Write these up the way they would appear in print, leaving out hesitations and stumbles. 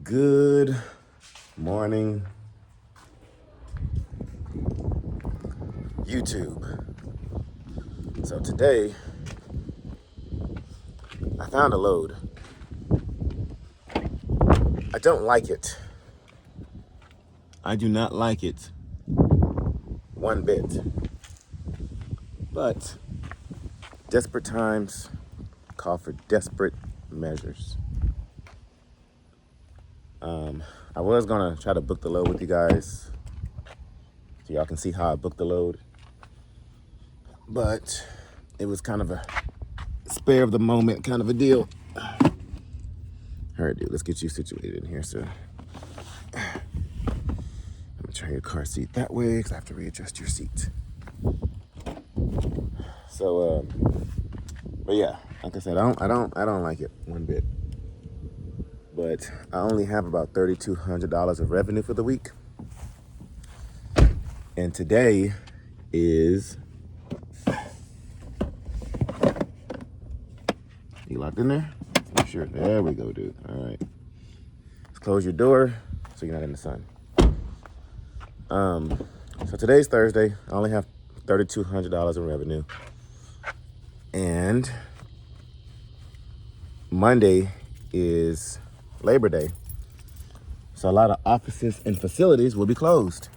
Good morning, YouTube. So today, I found a load. I don't like it. I do not like it one bit. But desperate times call for desperate measures. I was gonna try to book the load with you guys so y'all can see how I booked the load. But it was kind of a spare of the moment kind of a deal. All right, dude, let's get you situated in here. So I'm gonna turn your car seat that way because I have to readjust your seat. So, but yeah, like I said, I don't like it one bit. But I only have about $3,200 of revenue for the week. And today is, you locked in there? Sure, there we go, dude. All right. Let's close your door so you're not in the sun. So today's Thursday. I only have $3,200 in revenue. And Monday is Labor Day. So a lot of offices and facilities will be closed.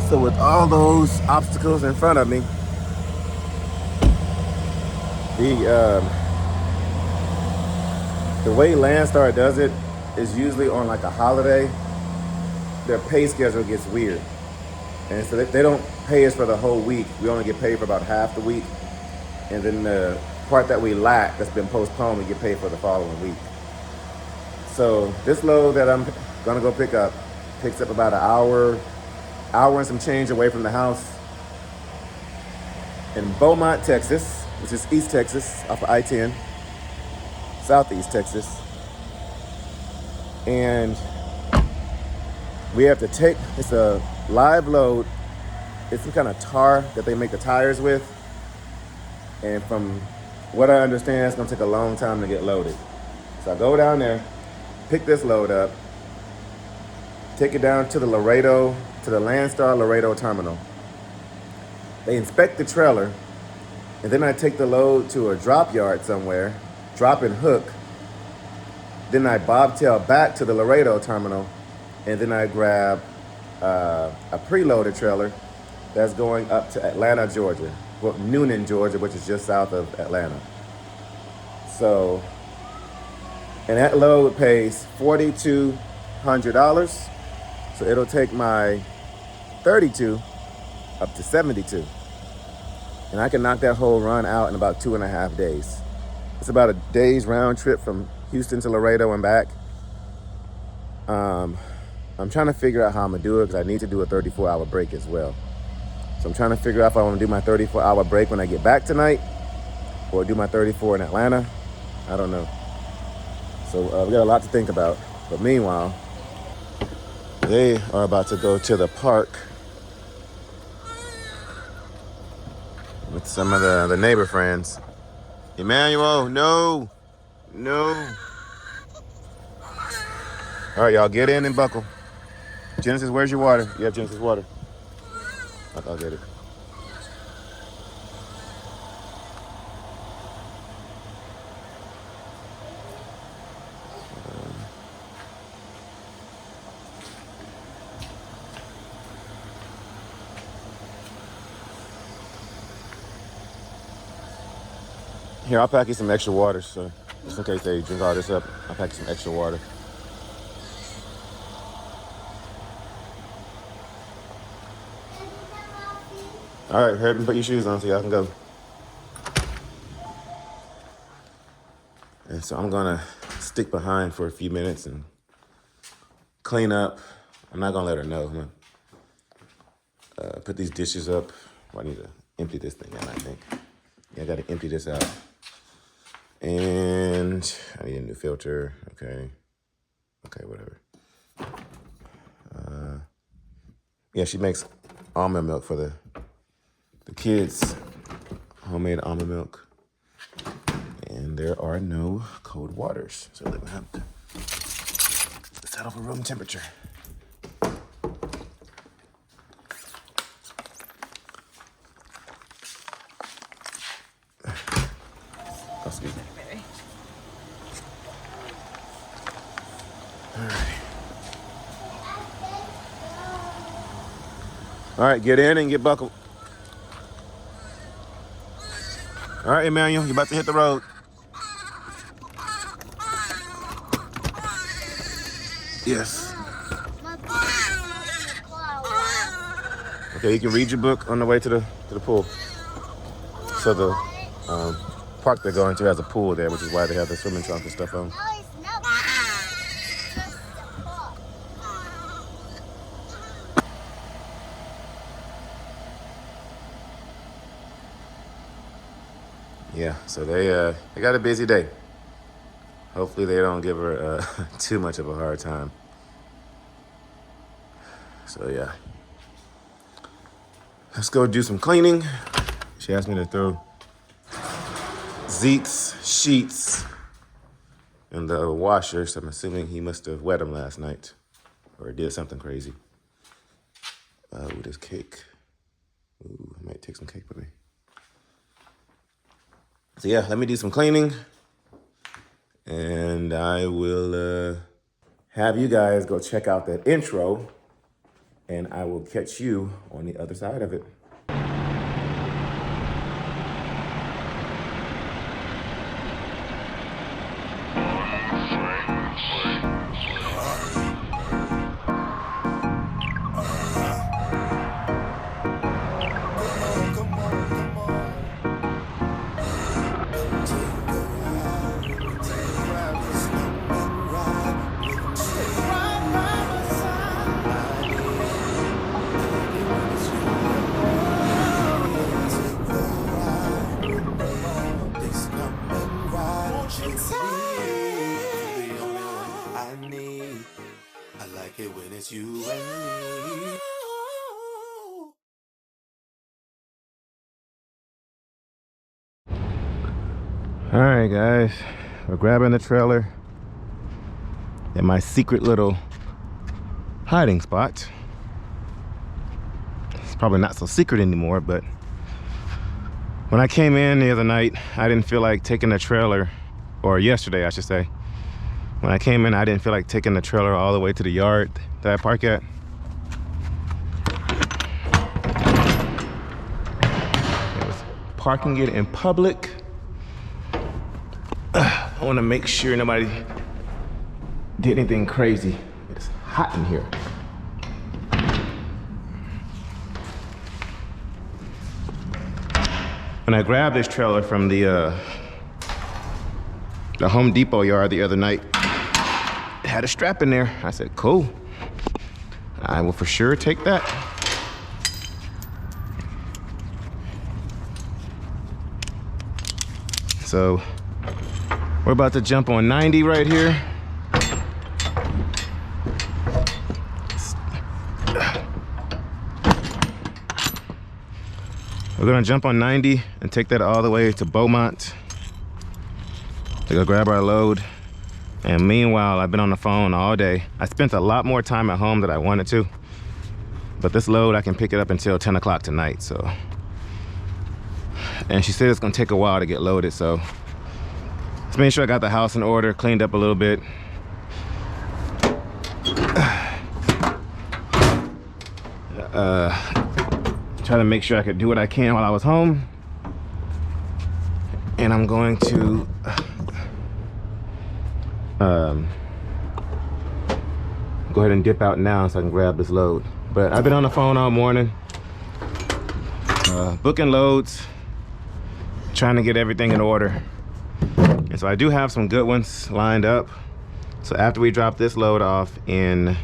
So with all those obstacles in front of me, the way Landstar does it is usually on like a holiday. Their pay schedule gets weird. And so they don't pay us for the whole week. We only get paid for about half the week. And then the part that we lack that's been postponed, we get paid for the following week. So this load that I'm gonna go pick up picks up about an hour and some change away from the house in Beaumont, Texas, which is East Texas off of I-10, Southeast Texas. And we have to take, it's a live load. It's some kind of tar that they make the tires with. And from what I understand, it's gonna take a long time to get loaded. So I go down there, pick this load up, take it down to the Landstar Laredo terminal. They inspect the trailer, and then I take the load to a drop yard somewhere, drop and hook. Then I bobtail back to the Laredo terminal, and then I grab a preloaded trailer that's going up to Atlanta, Georgia. Well, Noonan, Georgia, which is just south of Atlanta. So, and that load pays $4,200. So it'll take my 32 up to 72. And I can knock that whole run out in about 2.5 days. It's about a day's round trip from Houston to Laredo and back. I'm trying to figure out how I'm gonna do it because I need to do a 34-hour break as well. So I'm trying to figure out if I want to do my 34-hour break when I get back tonight or do my 34 in Atlanta. I don't know. So we got a lot to think about. But meanwhile, they are about to go to the park with some of the neighbor friends. Emmanuel, no. All right, y'all, get in and buckle. Genesis, where's your water? You have Genesis water. I'll get it. Here, I'll pack you some extra water, so just in case they drink all this up, I'll pack you some extra water. All right, hurry up and put your shoes on so y'all can go. And so I'm gonna stick behind for a few minutes and clean up. I'm not gonna let her know. I'm gonna put these dishes up. Well, I need to empty this thing out, I think. Yeah, I gotta empty this out. And I need a new filter. Okay, whatever. Yeah, she makes almond milk for the kids. Homemade almond milk. And there are no cold waters. So they're gonna have to settle for room temperature. Excuse me. All right, get in and get buckled. All right, Emmanuel, you're about to hit the road. Yes. Okay, you can read your book on the way to the pool. So the park they're going to has a pool there, which is why they have the swimming trunks and stuff on. Yeah, so they got a busy day. Hopefully they don't give her too much of a hard time. So yeah, let's go do some cleaning. She asked me to throw Zeke's sheets in the washer, so I'm assuming he must have wet them last night or did something crazy. With his cake. Ooh, I might take some cake with me. So yeah, let me do some cleaning and I will have you guys go check out that intro and I will catch you on the other side of it. All right, guys, we're grabbing the trailer at my secret little hiding spot. It's probably not so secret anymore, but when I came in the other night, I didn't feel like taking the trailer, or yesterday, I should say. When I came in, I didn't feel like taking the trailer all the way to the yard that I park at. I was parking it in public. I want to make sure nobody did anything crazy. It's hot in here. When I grabbed this trailer from the Home Depot yard the other night, it had a strap in there. I said, cool. I will for sure take that. So we're about to jump on 90 right here. We're gonna jump on 90 and take that all the way to Beaumont to go grab our load. And meanwhile, I've been on the phone all day. I spent a lot more time at home than I wanted to, but this load, I can pick it up until 10 o'clock tonight, so. And she said it's gonna take a while to get loaded, so. Just making sure I got the house in order, cleaned up a little bit. Try to make sure I could do what I can while I was home. And I'm going to go ahead and dip out now so I can grab this load. But I've been on the phone all morning, booking loads, trying to get everything in order. And so I do have some good ones lined up. So after we drop this load off in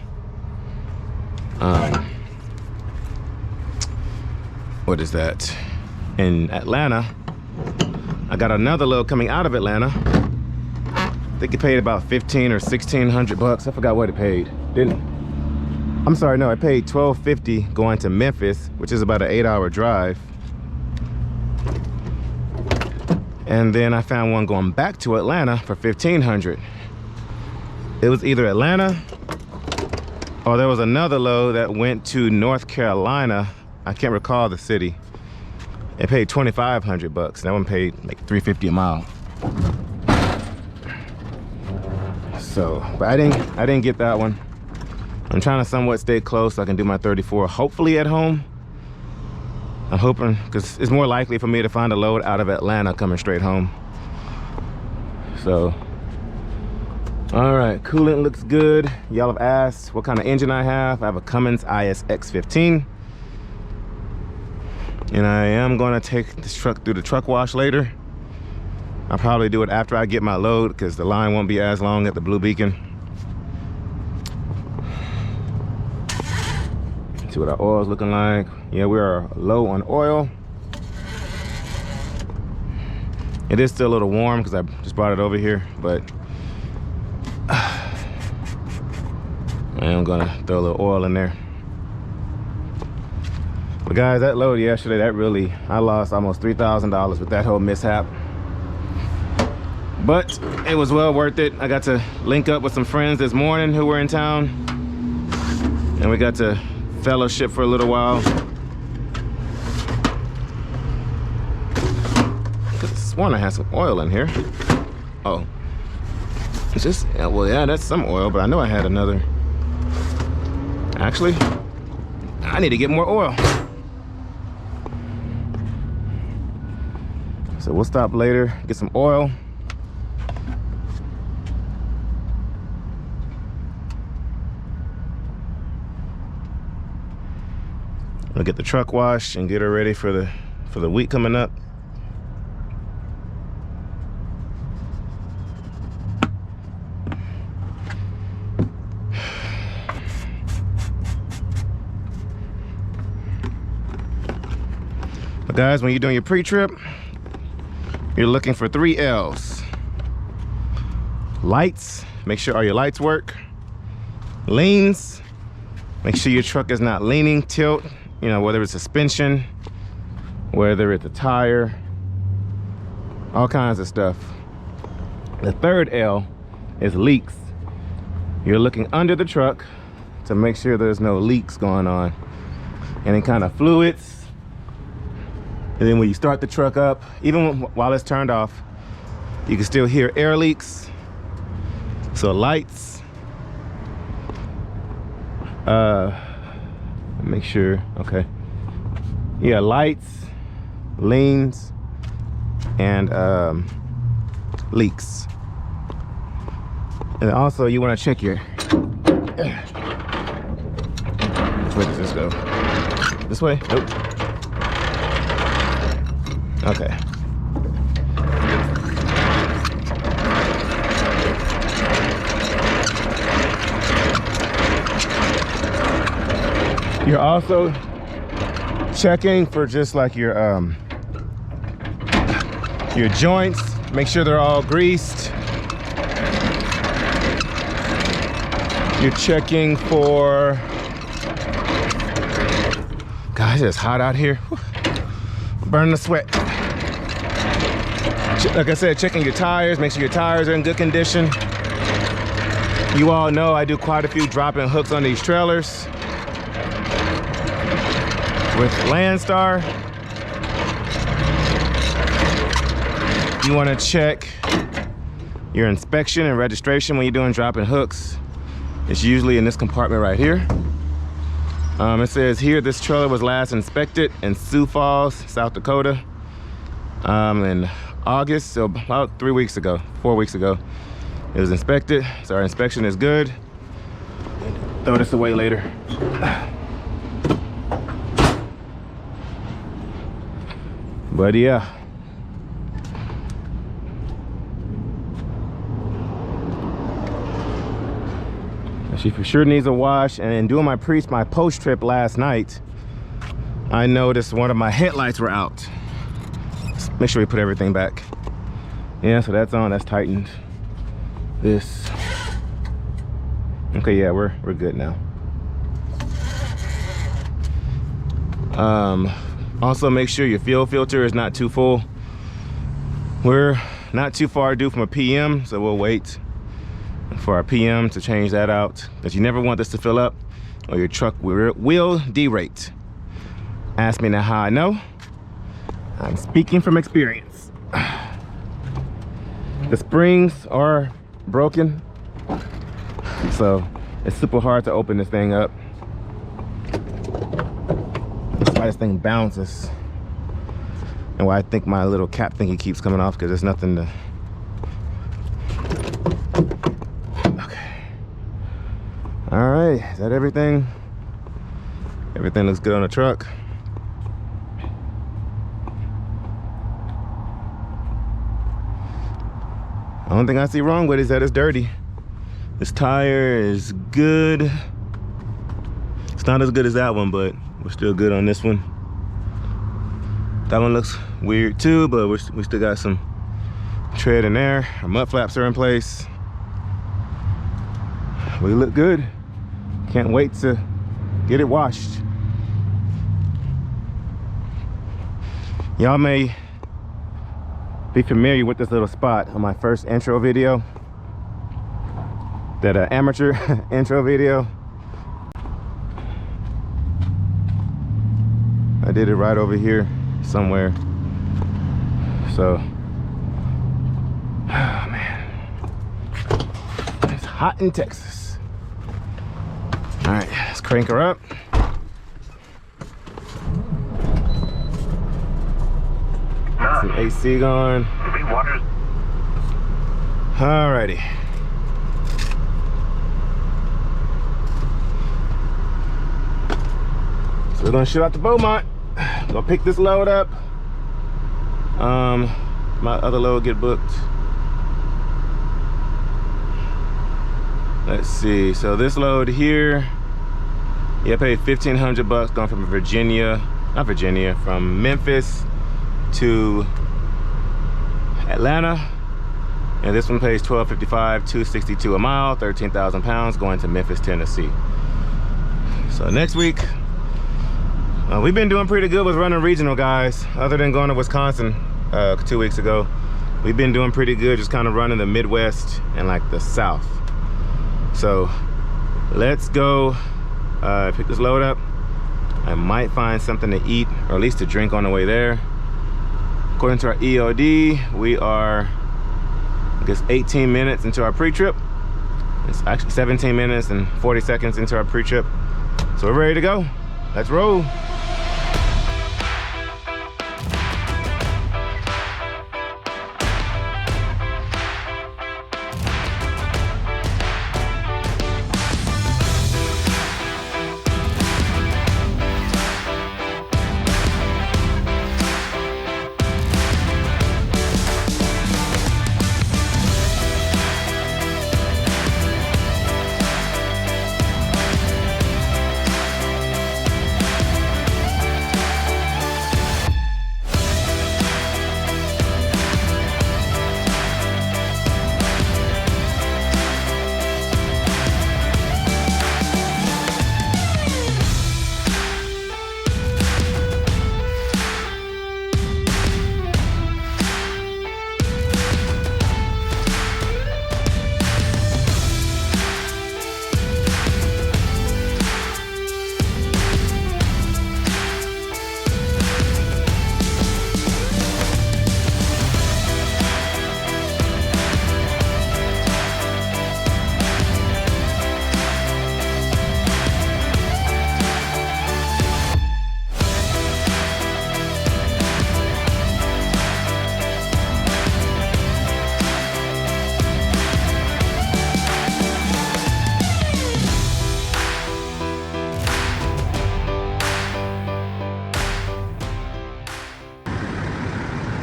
what is that? In Atlanta, I got another load coming out of Atlanta. I think it paid about 15 or 1600 bucks. I forgot what it paid. I'm sorry, no, I paid $12.50 going to Memphis, which is about an 8-hour drive. And then I found one going back to Atlanta for $1,500. It was either Atlanta or there was another load that went to North Carolina. I can't recall the city. It paid $2,500. That one paid like $350 a mile. So, but I didn't get that one. I'm trying to somewhat stay close so I can do my 34, hopefully at home. I'm hoping, because it's more likely for me to find a load out of Atlanta coming straight home. So, all right, coolant looks good. Y'all have asked what kind of engine I have. I have a Cummins ISX15. And I am gonna take this truck through the truck wash later. I'll probably do it after I get my load because the line won't be as long at the Blue Beacon. See what our oil's looking like. Yeah, we are low on oil. It is still a little warm because I just brought it over here, but I am gonna throw a little oil in there. But guys, that load yesterday, I lost almost $3,000 with that whole mishap. But it was well worth it. I got to link up with some friends this morning who were in town, and we got to fellowship for a little while. I could have sworn I had some oil in here. Oh, it's just, well, yeah, that's some oil, but I know I had another. Actually, I need to get more oil. So we'll stop later, get some oil. We'll get the truck washed and get her ready for the week coming up. But guys, when you're doing your pre-trip, you're looking for 3 L's. Lights, make sure all your lights work. Leans, make sure your truck is not leaning, tilt. You know, whether it's suspension, whether it's a tire, all kinds of stuff. The 3rd L is leaks. You're looking under the truck to make sure there's no leaks going on. Any kind of fluids. And then when you start the truck up, even while it's turned off, you can still hear air leaks. So lights. Make sure, okay. Yeah, lights, leans, and leaks. And also you want to check your, which way does this go? This way? Nope. Okay. You're also checking for just like your joints. Make sure they're all greased. You're checking for, guys, it's hot out here. Burning the sweat. Like I said, checking your tires, make sure your tires are in good condition. You all know I do quite a few drop-in hooks on these trailers. With Landstar, you want to check your inspection and registration when you're doing drop-in hooks. It's usually in this compartment right here. It says here this trailer was last inspected in Sioux Falls, South Dakota, in August, so about 4 weeks ago. It was inspected, so our inspection is good. Throw this away later. But yeah. She for sure needs a wash. And in doing my post trip last night, I noticed one of my headlights were out. Let's make sure we put everything back. Yeah, so that's on, that's tightened. This. Okay, yeah, we're good now. Also make sure your fuel filter is not too full. We're not too far due from a PM, so we'll wait for our PM to change that out, because you never want this to fill up or your truck will derate. Ask me now how I know. I'm speaking from experience. The springs are broken, so it's super hard to open this thing up. That's why this thing bounces, and why I think my little cap thingy keeps coming off, because there's nothing to. Okay. All right, is that everything? Everything looks good on the truck. The only thing I see wrong with it is that it's dirty. This tire is good. It's not as good as that one, but we're still good on this one. That one looks weird too, but we still got some tread in there. Our mud flaps are in place. We look good. Can't wait to get it washed. Y'all may be familiar with this little spot on my first intro video, that amateur intro video. I did it right over here somewhere. So, oh man, it's hot in Texas. All right, let's crank her up. Some AC going. Alrighty. So we're gonna shoot out to Beaumont. Gonna pick this load up. My other load get booked. Let's see. So this load here, yeah, I paid $1,500 going from from Memphis to Atlanta, and this one pays $12.55, $262 a mile, 13,000 pounds, going to Memphis, Tennessee. So next week, we've been doing pretty good with running regional, guys. Other than going to Wisconsin 2 weeks ago, we've been doing pretty good, just kind of running the Midwest and like the South. So let's go pick this load up. I might find something to eat, or at least to drink on the way there. According to our EOD, we are, I guess, 18 minutes into our pre-trip. It's actually 17 minutes and 40 seconds into our pre-trip. So we're ready to go. Let's roll.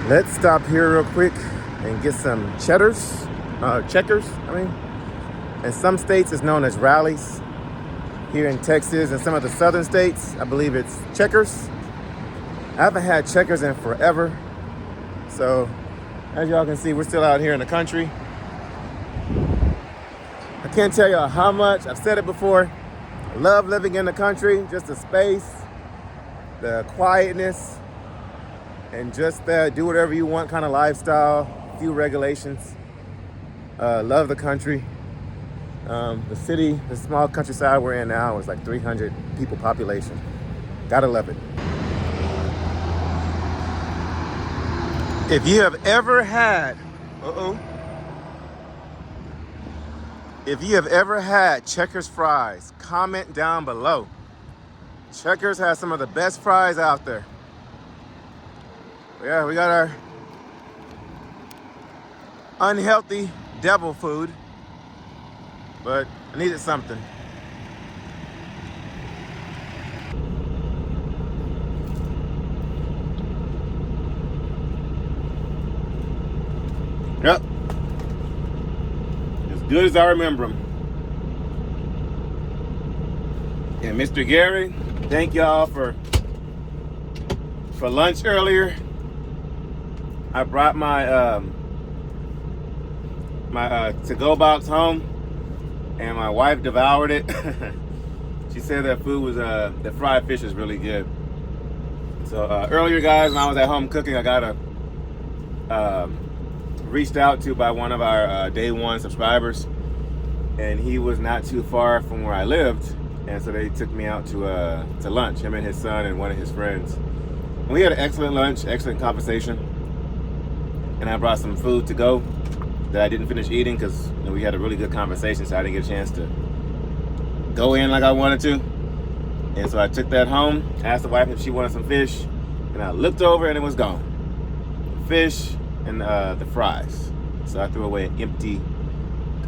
Let's stop here real quick and get some checkers. In some states it's known as rallies. Here in Texas and some of the southern states, I believe it's checkers. I haven't had checkers in forever. So as y'all can see, we're still out here in the country. I can't tell y'all how much, I've said it before, I love living in the country, just the space, the quietness. and just that do whatever you want kind of lifestyle, few regulations. Love the country. The city, the small countryside we're in now is like 300 people population. Gotta love it. If you have ever had, if you have ever had Checkers fries, comment down below. Checkers has some of the best fries out there. Yeah, we got our unhealthy devil food, but I needed something. Yep. As good as I remember them. And Mr. Gary, thank y'all for lunch earlier. I brought my to-go box home, and my wife devoured it. She said that food was the fried fish is really good. So earlier, guys, when I was at home cooking, I got reached out to by one of our day one subscribers, and he was not too far from where I lived, and so they took me out to lunch, him and his son and one of his friends. And we had an excellent lunch, excellent conversation, and I brought some food to go that I didn't finish eating because we had a really good conversation, so I didn't get a chance to go in like I wanted to. And so I took that home, asked the wife if she wanted some fish, and I looked over and it was gone. Fish and the fries. So I threw away an empty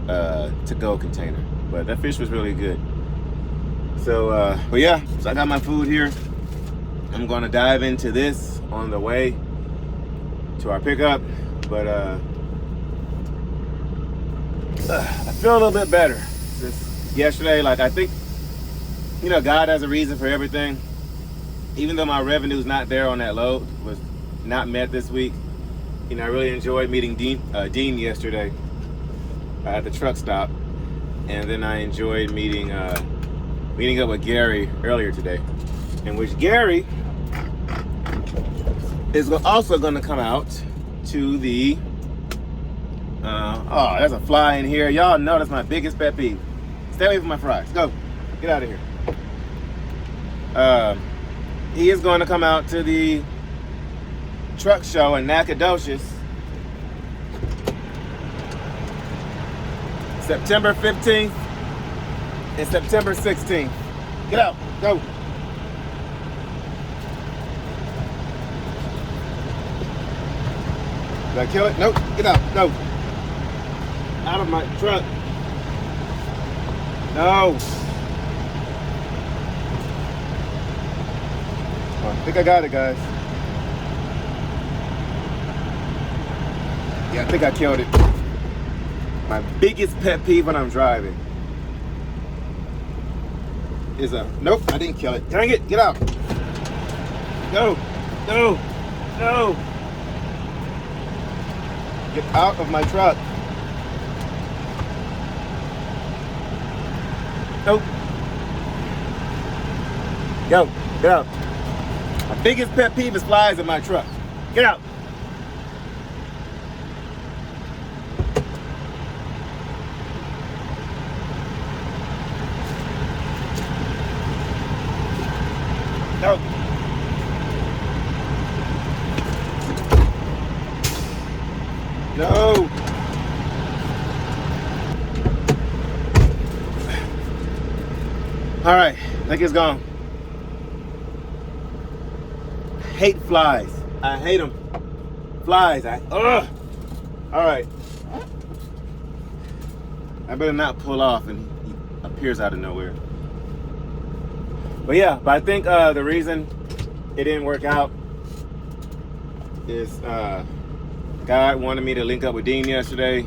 to-go container. But that fish was really good. So, but yeah, so I got my food here. I'm gonna dive into this on the way to our pickup. But I feel a little bit better since yesterday. Like, I think, God has a reason for everything. Even though my revenue's not there on that load, was not met this week. I really enjoyed meeting Dean yesterday at the truck stop, and then I enjoyed meeting up with Gary earlier today, in which Gary is also going to come out to the. Oh, there's a fly in here. Y'all know that's my biggest pet peeve. Stay away from my fries. Go, get out of here. He is going to come out to the truck show in Nacogdoches September 15th and September 16th. Get out, go. Did I kill it? Nope, get out, no. Out of my truck. No. Oh, I think I got it, guys. Yeah, I think I killed it. My biggest pet peeve when I'm driving is nope, I didn't kill it. Dang it, get out. No, no, no. Get out of my truck. Nope. Go, get out. My biggest pet peeve is flies in my truck. Get out. No. No. All right, I think it's gone. Hate flies. I hate them. Flies. Ugh. All right. I better not pull off and he appears out of nowhere. But yeah, I think the reason it didn't work out is God wanted me to link up with Dean yesterday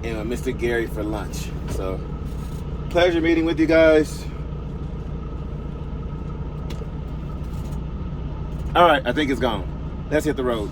and with Mr. Gary for lunch. So, pleasure meeting with you guys. All right, I think it's gone. Let's hit the road.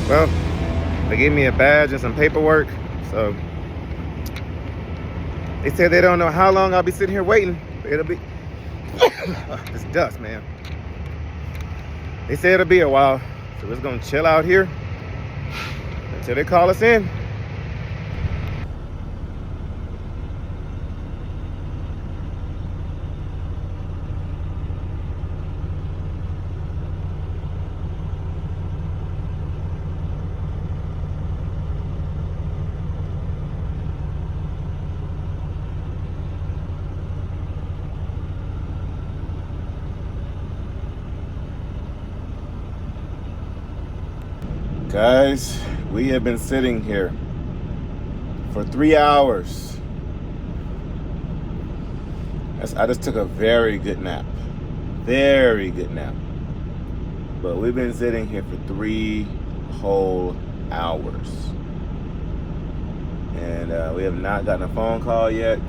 Well, they gave me a badge and some paperwork, so they said they don't know how long I'll be sitting here waiting. It'll be this dust, man. They say it'll be a while, so we're just gonna chill out here until they call us in. Guys, we have been sitting here for 3 hours. I just took a very good nap. Very good nap. But we've been sitting here for 3 whole hours. And we have not gotten a phone call yet.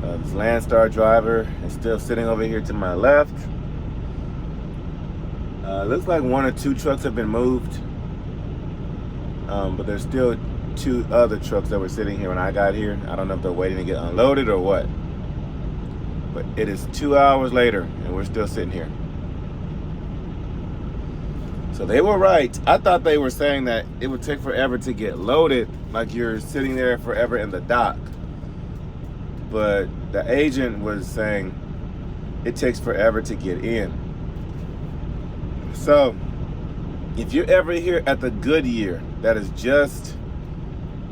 This Landstar driver is still sitting over here to my left. Looks like 1 or 2 trucks have been moved, but there's still 2 other trucks that were sitting here when I got here. I don't know if they're waiting to get unloaded or what, but it is 2 hours later and we're still sitting here. So they were right. I thought they were saying that it would take forever to get loaded, like you're sitting there forever in the dock, but the agent was saying it takes forever to get in. So, if you're ever here at the Goodyear, that is just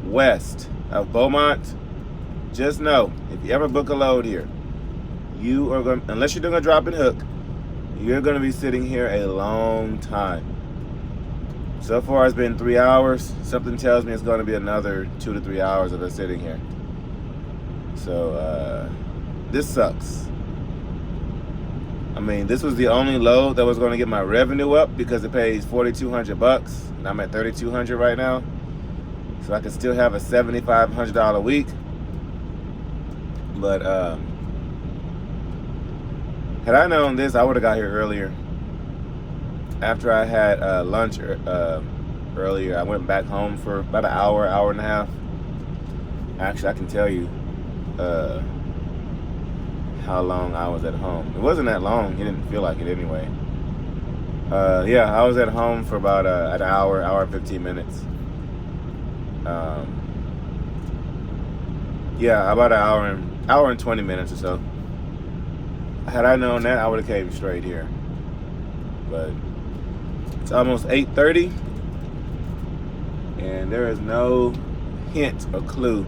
west of Beaumont, just know, if you ever book a load here, you are going, unless you're doing a drop and hook, you're going to be sitting here a long time. So far, it's been 3 hours. Something tells me it's going to be another 2 to 3 hours of us sitting here. So, this sucks. I mean, this was the only load that was going to get my revenue up because it pays $4,200 and I'm at $3,200 right now. So I can still have a $7,500 a week. But had I known this, I would have got here earlier. After I had lunch earlier, I went back home for about an hour, hour and a half. Actually, I can tell you how long I was at home. It wasn't that long. It didn't feel like it anyway. Yeah, I was at home for about an hour, hour and 15 minutes. Yeah, about an hour and 20 minutes or so. Had I known that, I would have came straight here. But it's almost 8:30, and there is no hint or clue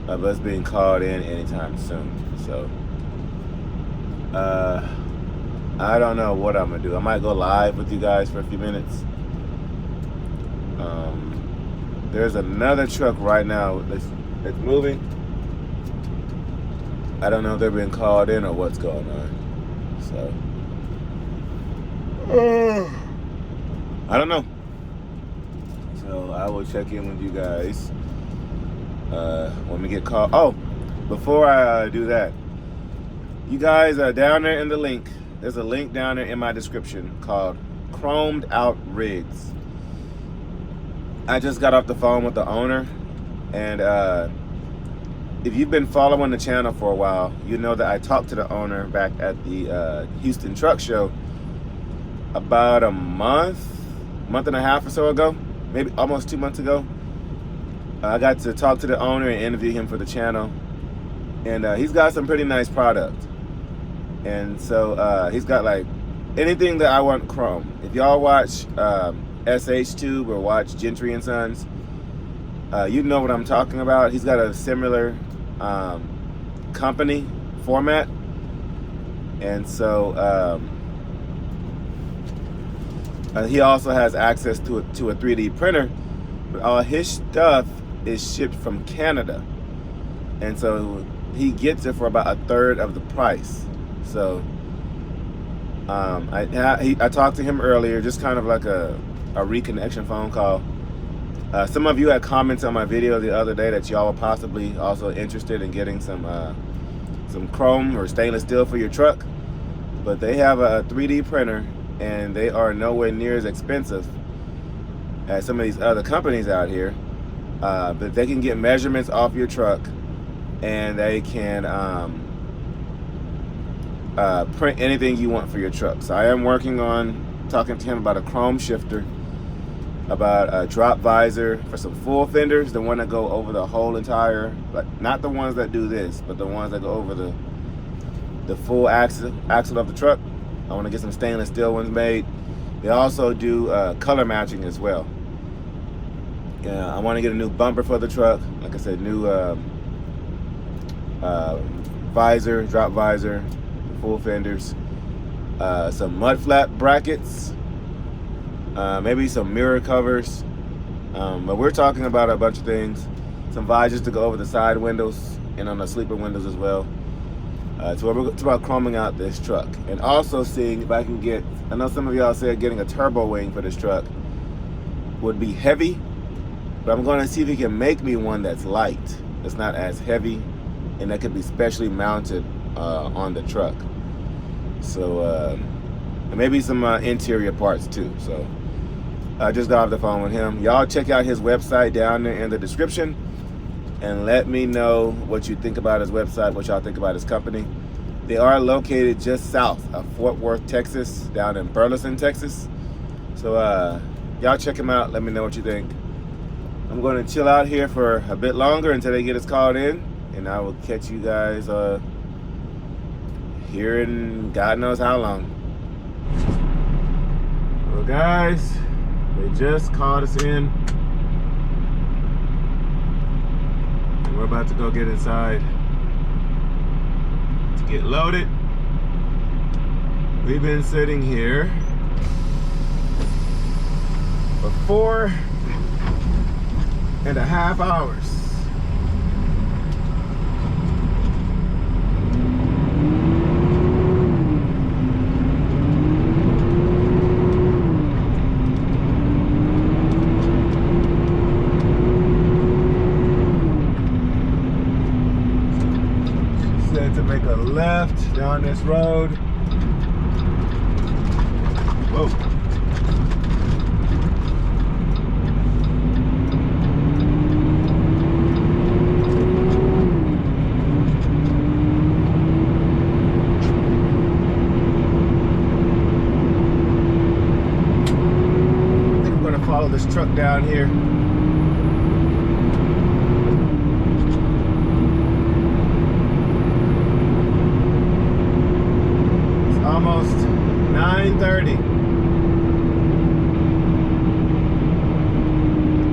of us being called in anytime soon. So I don't know what I'm gonna do. I might go live with you guys for a few minutes. There's another truck right now that's moving. I don't know if they're being called in or what's going on. So I don't know. So I will check in with you guys when we get called. Oh, before I do that, you guys are down there in the link. There's a link down there in my description called Chromed Out Rigs. I just got off the phone with the owner, and if you've been following the channel for a while, you know that I talked to the owner back at the Houston Truck Show about a month and a half or so ago, maybe almost 2 months ago. I got to talk to the owner and interview him for the channel, and he's got some pretty nice product. And so he's got like anything that I want chrome. If y'all watch SH Tube or watch Gentry and Sons, you know what I'm talking about. He's got a similar company format, and so he also has access to a 3D printer, but all his stuff is shipped from Canada, and so he gets it for about a third of the price. So I talked to him earlier, just kind of like a reconnection phone call. Some of you had comments on my video the other day that y'all were possibly also interested in getting some chrome or stainless steel for your truck, but they have a 3D printer and they are nowhere near as expensive at some of these other companies out here, but they can get measurements off your truck, and they can print anything you want for your truck. So I am working on talking to him about a chrome shifter, about a drop visor for some full fenders, the one that go over the whole entire, like not the ones that do this, but the ones that go over the full axle of the truck. I want to get some stainless steel ones made. They also do color matching as well. I want to get a new bumper for the truck. Like I said, new visor, drop visor, full fenders, some mud flap brackets, maybe some mirror covers. But we're talking about a bunch of things. Some visors to go over the side windows and on the sleeper windows as well. So it's about chroming out this truck, and also seeing if I can get, I know some of y'all said getting a turbo wing for this truck would be heavy, but I'm going to see if he can make me one that's light, that's not as heavy, and that could be specially mounted on the truck. So and maybe some interior parts too. So I just got off the phone with him. Y'all check out his website down there in the description, and let me know what you think about his website, what y'all think about his company. They are located just south of Fort Worth, Texas, down in Burleson, Texas. So y'all check him out. Let me know what you think. I'm going to chill out here for a bit longer until they get us called in, and I will catch you guys here in God knows how long. Well, guys, they just called us in. We're about to go get inside to get loaded. We've been sitting here for 4.5 hours. To make a left down this road. Whoa. I think I'm going to follow this truck down here. Almost 9:30,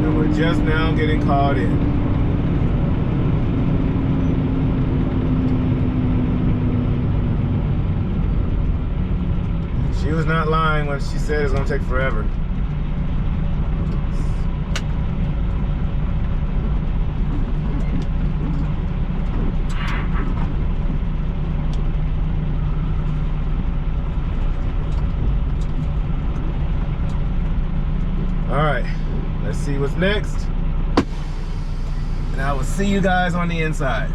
and we're just now getting called in. She was not lying when she said it's gonna take forever. All right, let's see what's next, and I will see you guys on the inside.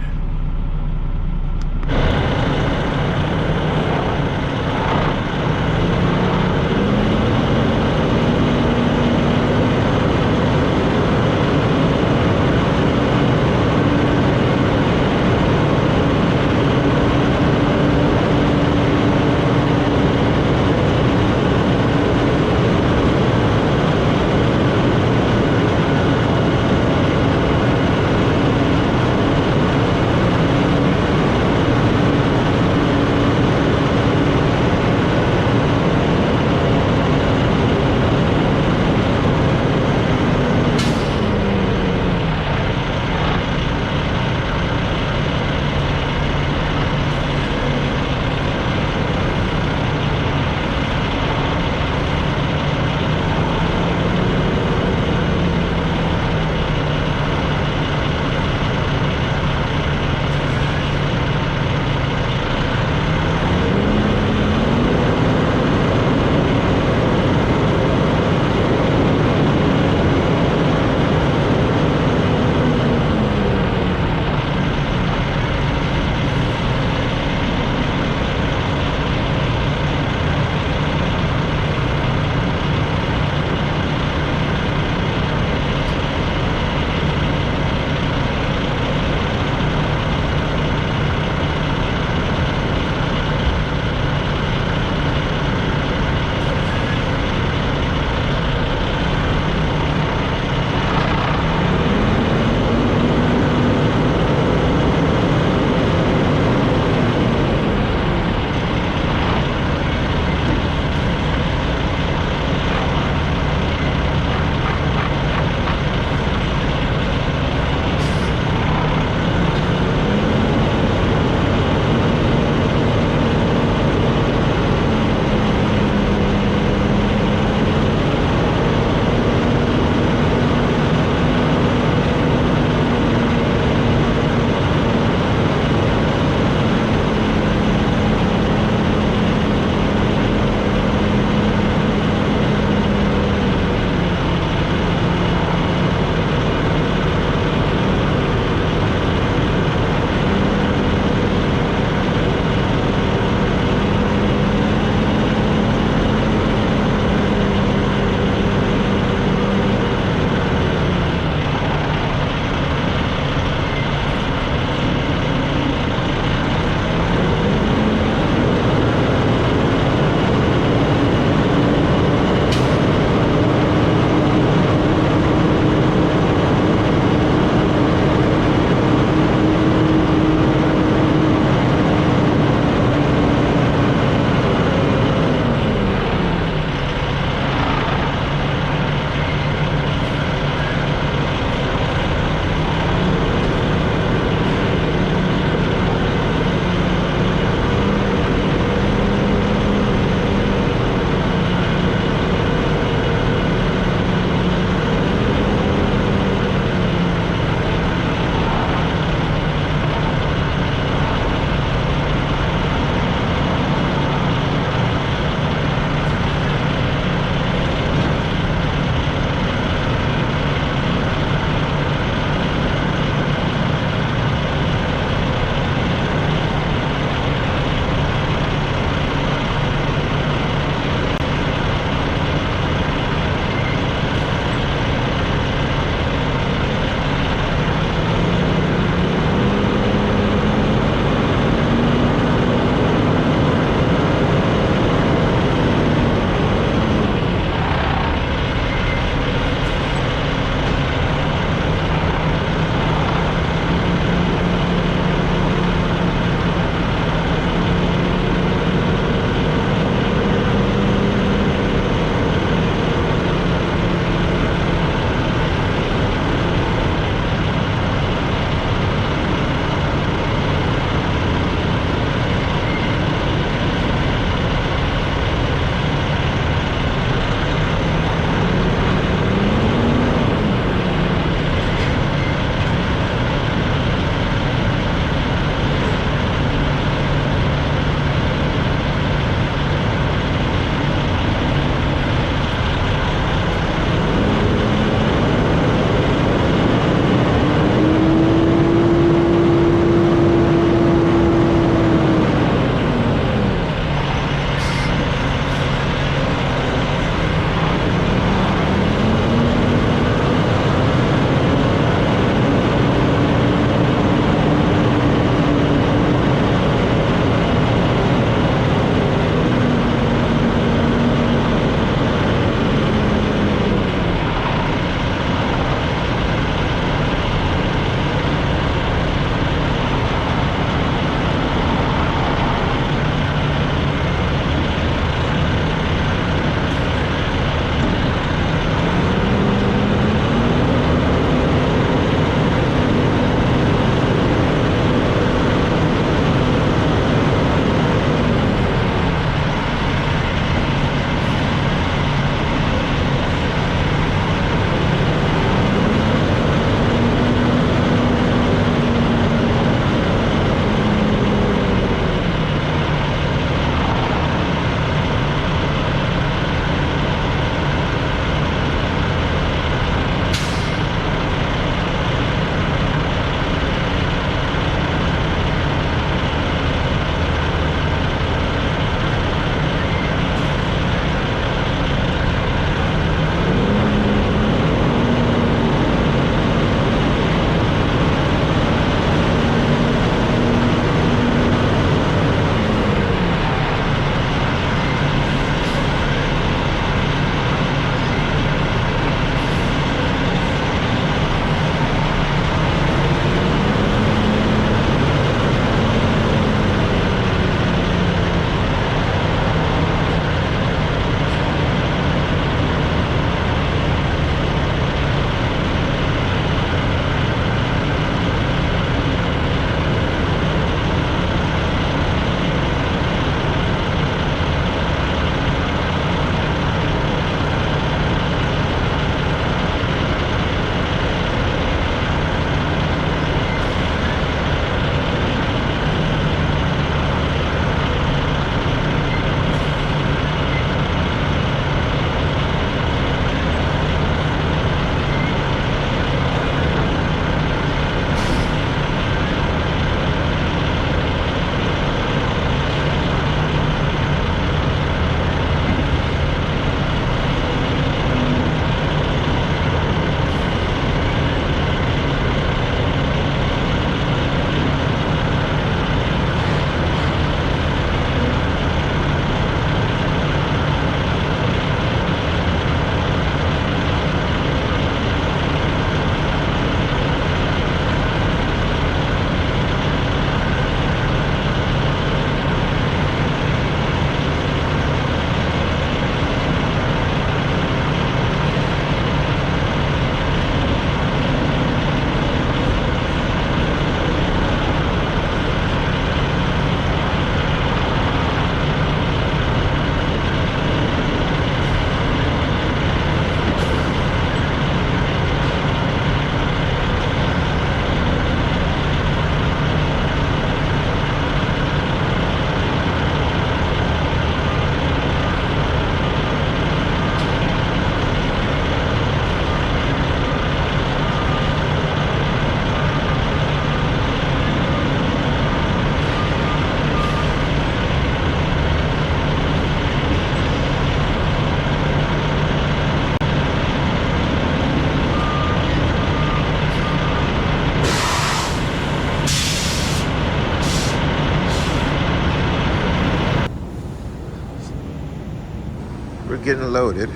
We're getting loaded.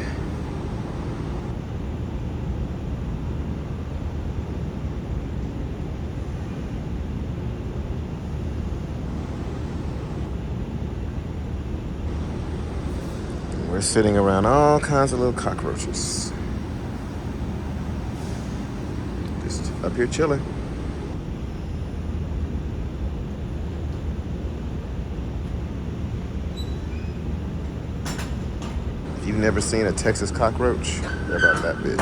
We're sitting around all kinds of little cockroaches. Just up here chilling. If you've never seen a Texas cockroach, they're about that big.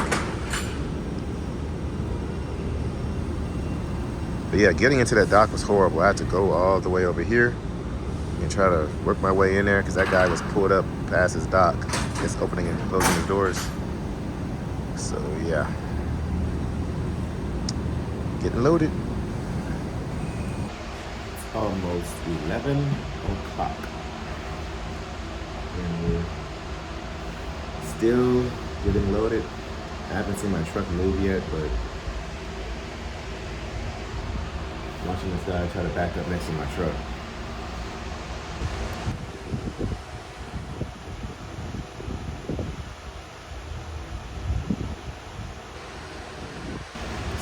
But yeah, getting into that dock was horrible. I had to go all the way over here and try to work my way in there because that guy was pulled up past his dock, just opening and closing his doors. So yeah, getting loaded. It's almost 11 o'clock. And we're still getting loaded. I haven't seen my truck move yet, but watching this guy try to back up next to my truck.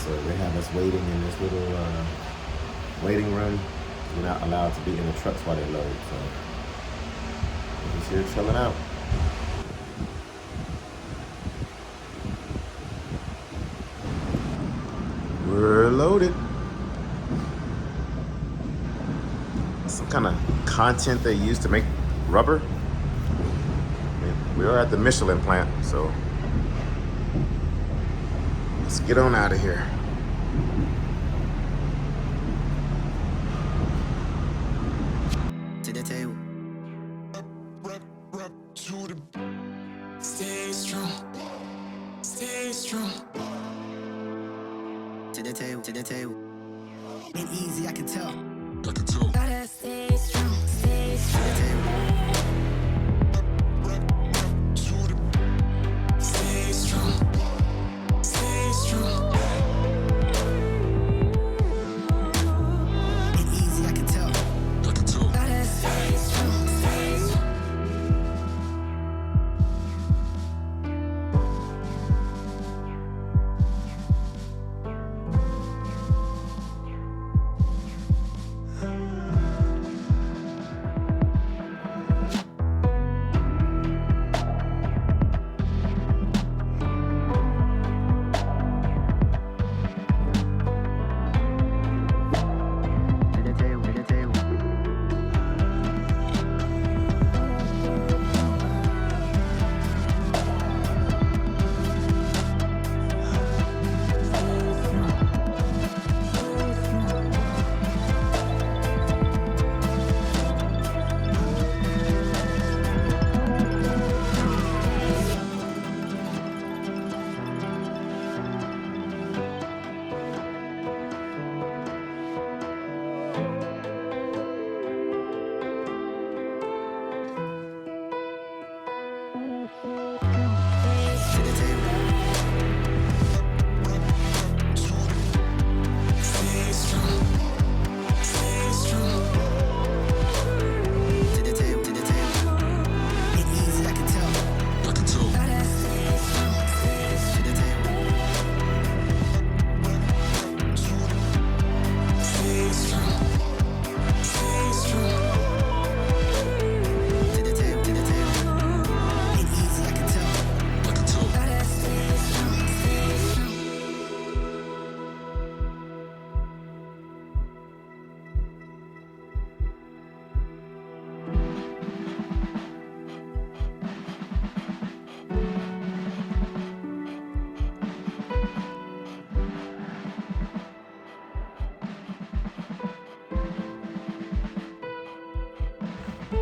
So they have us waiting in this little waiting room. We're not allowed to be in the trucks while they load, so we're just here chilling out. We're loaded. Some kind of content they use to make rubber. We are at the Michelin plant, so let's get on out of here. To the table. Stay strong. Stay strong. To the table. To the table. Ain't easy, I can tell. I can tell. Gotta stay strong. Stay strong. To the table. Stay strong. Stay strong. Ain't easy, I can tell. I can tell. Gotta stay strong. Stay strong.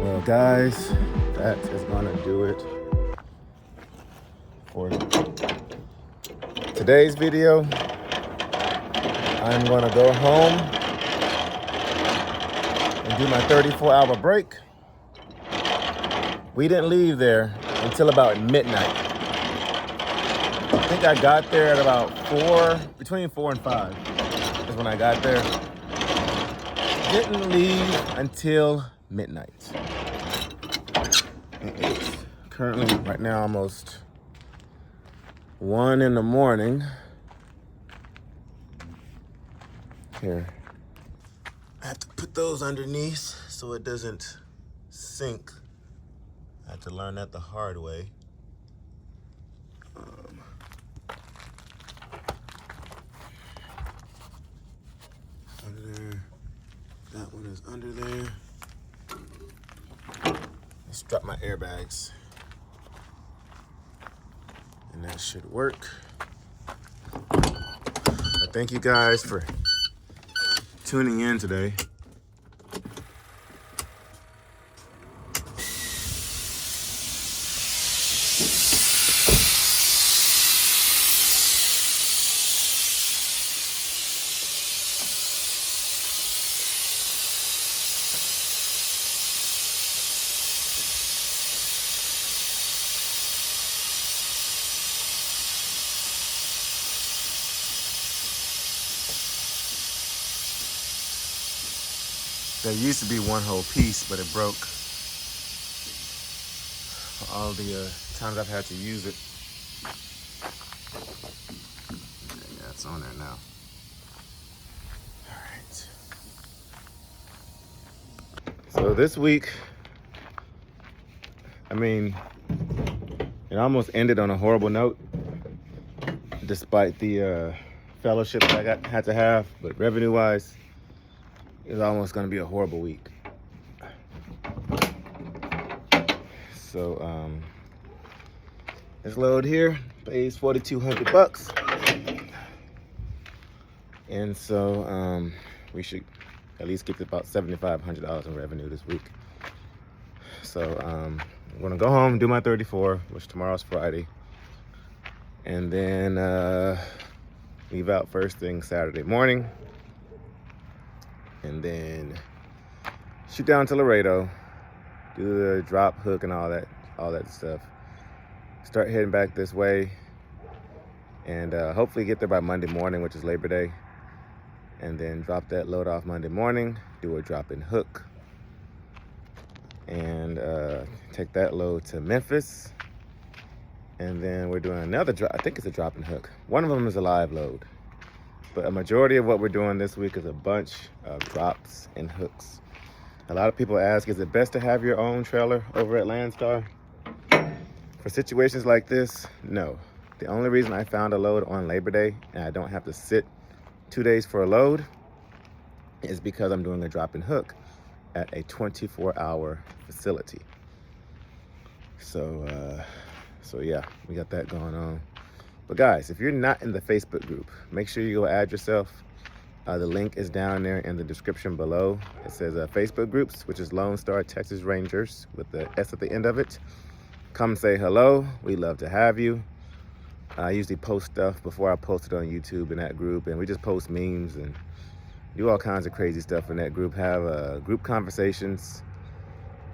Well, guys, that is gonna do it for today's video. I'm gonna go home and do my 34-hour break. We didn't leave there until about midnight. I think I got there at about between 4 and 5 is when I got there. Didn't leave until midnight. And it's currently, right now, almost 1 in the morning. Here. I have to put those underneath so it doesn't sink. I had to learn that the hard way. Under there. That one is under there. Let's drop my airbags. And that should work. But thank you guys for tuning in today. There used to be one whole piece, but it broke. For all the times I've had to use it. Yeah, it's on there now. All right. So this week, I mean, it almost ended on a horrible note, despite the fellowship that I had to have, but revenue-wise, it's almost going to be a horrible week. So this load here pays $4,200, and so we should at least get to about $7,500 in revenue this week. So I'm going to go home, do my 34, which tomorrow's Friday, and then leave out first thing Saturday morning. And then shoot down to Laredo, do the drop, hook, and all that stuff. Start heading back this way, and hopefully get there by Monday morning, which is Labor Day. And then drop that load off Monday morning, do a drop and hook, and take that load to Memphis. And then we're doing another drop. I think it's a drop and hook. One of them is a live load. But a majority of what we're doing this week is a bunch of drops and hooks. A lot of people ask, is it best to have your own trailer over at Landstar? For situations like this, no. The only reason I found a load on Labor Day and I don't have to sit 2 days for a load is because I'm doing a drop and hook at a 24-hour facility. So yeah, we got that going on. But guys, if you're not in the Facebook group, make sure you go add yourself. The link is down there in the description below. It says Facebook groups, which is Lone Star Texas Rangers with the S at the end of it. Come say hello. We love to have you. I usually post stuff before I post it on YouTube in that group, and we just post memes and do all kinds of crazy stuff in that group. Have group conversations.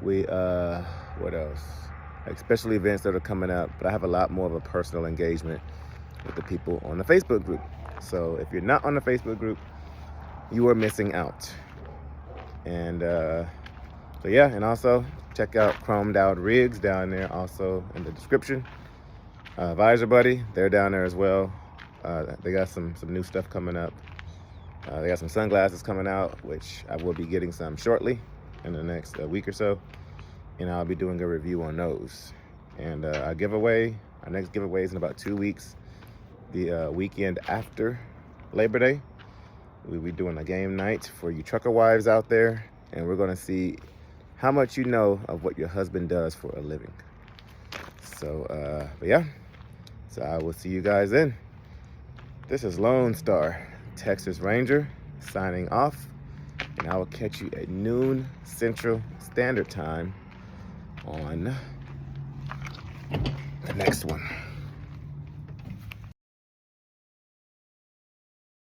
We, what else? Like special events that are coming up, but I have a lot more of a personal engagement with the people on the Facebook group. So if you're not on the Facebook group, you are missing out. And so yeah, and also check out Chromed Out Rigs down there also in the description. Visor Buddy, they're down there as well. They got some new stuff coming up. They got some sunglasses coming out, which I will be getting some shortly in the next week or so. And I'll be doing a review on those. And our next giveaway is in about 2 weeks. The weekend after Labor Day. We'll be doing a game night for you trucker wives out there. And we're gonna see how much you know of what your husband does for a living. So, but yeah. So I will see you guys then. This is Lone Star Texas Ranger signing off. And I will catch you at noon Central Standard Time on the next one.